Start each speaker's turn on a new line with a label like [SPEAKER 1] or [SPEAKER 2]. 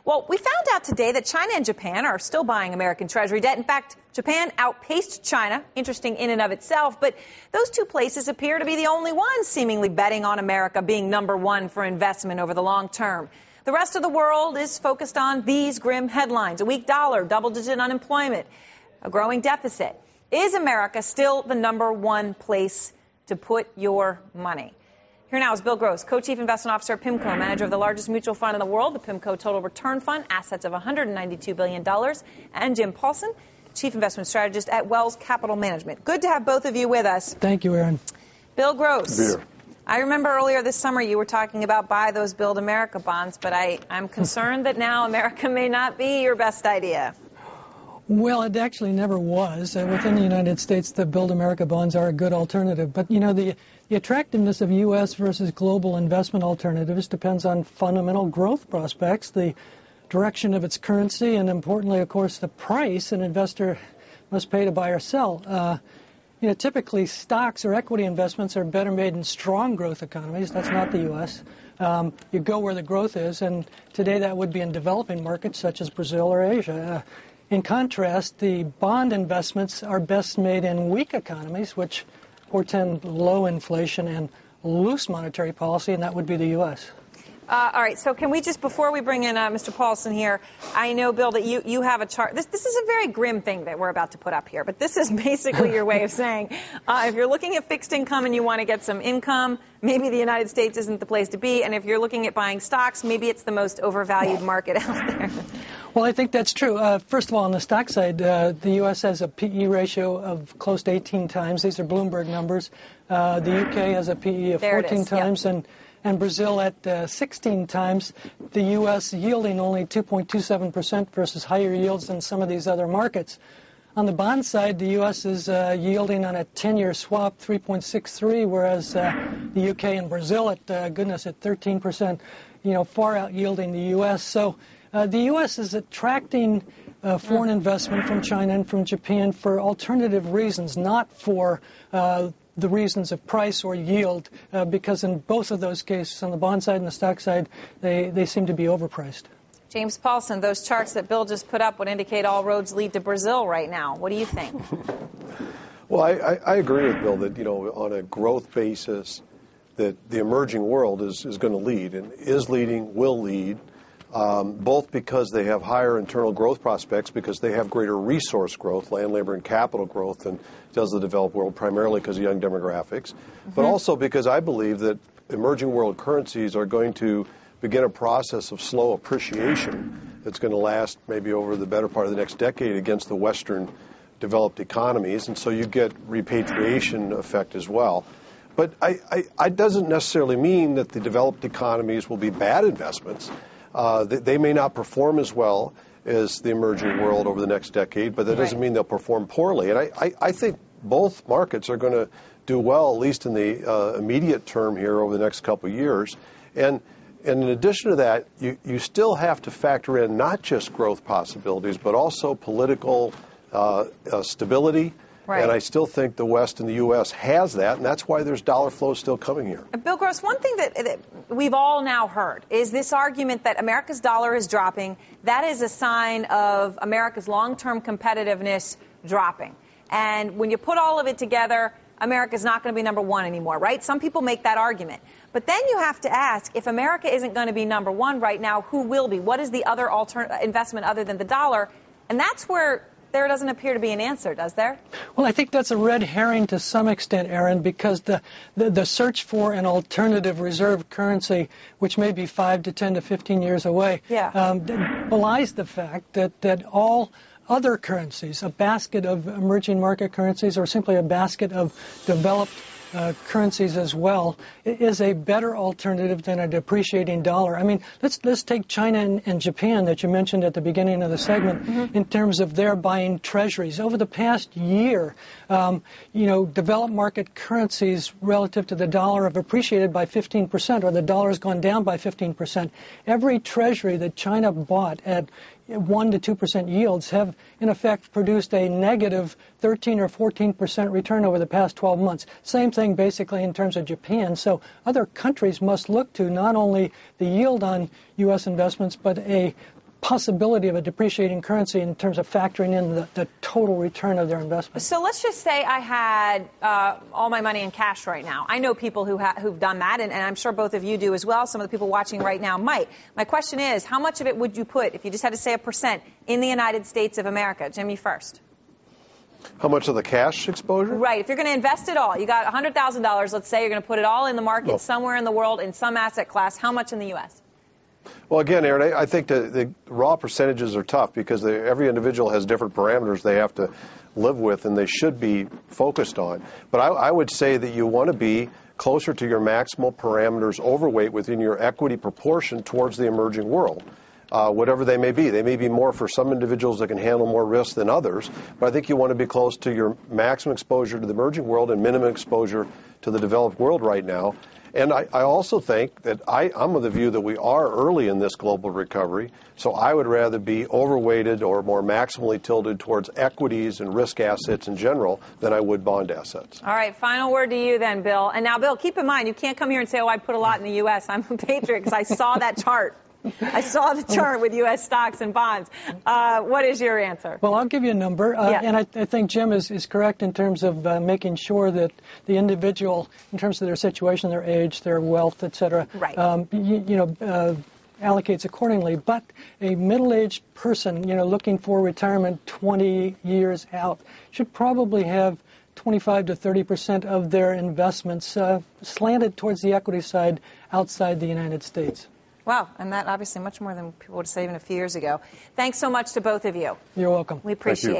[SPEAKER 1] Well, we found out today that China and Japan are still buying American Treasury debt. In fact, Japan outpaced China, interesting in and of itself, but those two places appear to be the only ones seemingly betting on America being number one for investment over the long term. The rest of the world is focused on these grim headlines: a weak dollar, double-digit unemployment, a growing deficit. Is America still the number one place to put your money? Here now is Bill Gross, Co-Chief Investment Officer at PIMCO, manager of the largest mutual fund in the world, the PIMCO Total Return Fund, assets of $192 billion, and Jim Pualsen, Chief Investment Strategist at Wells Capital Management. Good to have both of you with us.
[SPEAKER 2] Thank you, Erin.
[SPEAKER 1] Bill Gross.
[SPEAKER 3] Beer.
[SPEAKER 1] I remember earlier this summer you were talking about buy those Build America bonds, but I'm concerned that now America may not be your best idea.
[SPEAKER 2] Well, it actually never was. Within the United States, the Build America bonds are a good alternative. But, you know, the attractiveness of U.S. versus global investment alternatives depends on fundamental growth prospects, the direction of its currency, and importantly, of course, the price an investor must pay to buy or sell. Typically stocks or equity investments are better made in strong growth economies. That's not the U.S. You go where the growth is, and today that would be in developing markets such as Brazil or Asia. In contrast, the bond investments are best made in weak economies, which portend low inflation and loose monetary policy, and that would be the U.S.
[SPEAKER 1] All right, so can we just, before we bring in Mr. Pualsen here, I know, Bill, that you have a chart. This is a very grim thing that we're about to put up here, but this is basically your way of saying if you're looking at fixed income and you want to get some income, maybe the United States isn't the place to be, and if you're looking at buying stocks, maybe it's the most overvalued market out there.
[SPEAKER 2] Well, I think that's true. First of all, on the stock side, the U.S. has a P/E ratio of close to 18 times. These are Bloomberg numbers. The U.K. has a P/E of 14 times, yep. and Brazil at 16 times. The U.S. yielding only 2.27% versus higher yields than some of these other markets. On the bond side, the U.S. is yielding on a 10-year swap 3.63, whereas the U.K. and Brazil at 13%, far out yielding the U.S. So the U.S. is attracting foreign investment from China and from Japan for alternative reasons, not for the reasons of price or yield, because in both of those cases, on the bond side and the stock side, they seem to be overpriced.
[SPEAKER 1] James Pualsen, those charts that Bill just put up would indicate all roads lead to Brazil right now. What do you think?
[SPEAKER 3] Well, I agree with Bill that, on a growth basis, that the emerging world is going to lead and is leading, will lead, both because they have higher internal growth prospects, because they have greater resource growth, land, labor, and capital growth than does the developed world, primarily because of young demographics, but also because I believe that emerging world currencies are going to begin a process of slow appreciation that's going to last maybe over the better part of the next decade against the Western developed economies, and so you get repatriation effect as well. But I doesn't necessarily mean that the developed economies will be bad investments. They may not perform as well as the emerging world over the next decade, but that doesn't mean they'll perform poorly. And I think both markets are going to do well, at least in the immediate term here over the next couple of years. And in addition to that, you still have to factor in not just growth possibilities, but also political stability. Right. And I still think the West and the U.S. has that, and that's why there's dollar flow still coming here.
[SPEAKER 1] Bill Gross, one thing that we've all now heard is this argument that America's dollar is dropping. That is a sign of America's long-term competitiveness dropping. And when you put all of it together, America's not going to be number one anymore, right? Some people make that argument. But then you have to ask, if America isn't going to be number one right now, who will be? What is the other investment other than the dollar? And that's where there doesn't appear to be an answer, does there?
[SPEAKER 2] Well, I think that's a red herring to some extent, Erin, because the search for an alternative reserve currency, which may be 5 to 10 to 15 years away, belies the fact that all other currencies, a basket of emerging market currencies or simply a basket of developed currencies as well, is a better alternative than a depreciating dollar. I mean, let's take China and Japan that you mentioned at the beginning of the segment in terms of their buying treasuries. Over the past year, developed market currencies relative to the dollar have appreciated by 15%, or the dollar has gone down by 15%. Every treasury that China bought at 1 to 2% yields have, in effect, produced a negative 13 or 14% return over the past 12 months. Same thing, basically, in terms of Japan. So other countries must look to not only the yield on U.S. investments, but a possibility of a depreciating currency in terms of factoring in the total return of their investment.
[SPEAKER 1] So let's just say I had all my money in cash right now. I know people who've done that, and I'm sure both of you do as well. Some of the people watching right now might. My question is, how much of it would you put, if you just had to say a percent, in the United States of America? Jimmy first.
[SPEAKER 3] How much of the cash exposure?
[SPEAKER 1] Right. If you're going to invest it all, you got $100,000, let's say you're going to put it all in the market somewhere in the world in some asset class. How much in the U.S.?
[SPEAKER 3] Well, again, Erin, I think the raw percentages are tough because every individual has different parameters they have to live with and they should be focused on. But I would say that you want to be closer to your maximal parameters overweight within your equity proportion towards the emerging world. Whatever they may be. They may be more for some individuals that can handle more risk than others, but I think you want to be close to your maximum exposure to the emerging world and minimum exposure to the developed world right now. And I also think that I'm of the view that we are early in this global recovery, so I would rather be overweighted or more maximally tilted towards equities and risk assets in general than I would bond assets.
[SPEAKER 1] All right, final word to you then, Bill. And now, Bill, keep in mind, you can't come here and say, oh, I put a lot in the U.S. I'm a patriot because I saw that chart. I saw the chart with U.S. stocks and bonds. What is your answer?
[SPEAKER 2] Well, I'll give you a number. And I think Jim is correct in terms of making sure that the individual, in terms of their situation, their age, their wealth, et cetera, allocates accordingly. But a middle-aged person, looking for retirement 20 years out should probably have 25 to 30% of their investments slanted towards the equity side outside the United States.
[SPEAKER 1] Wow, and that obviously much more than people would say even a few years ago. Thanks so much to both of you.
[SPEAKER 2] You're welcome.
[SPEAKER 1] We appreciate it.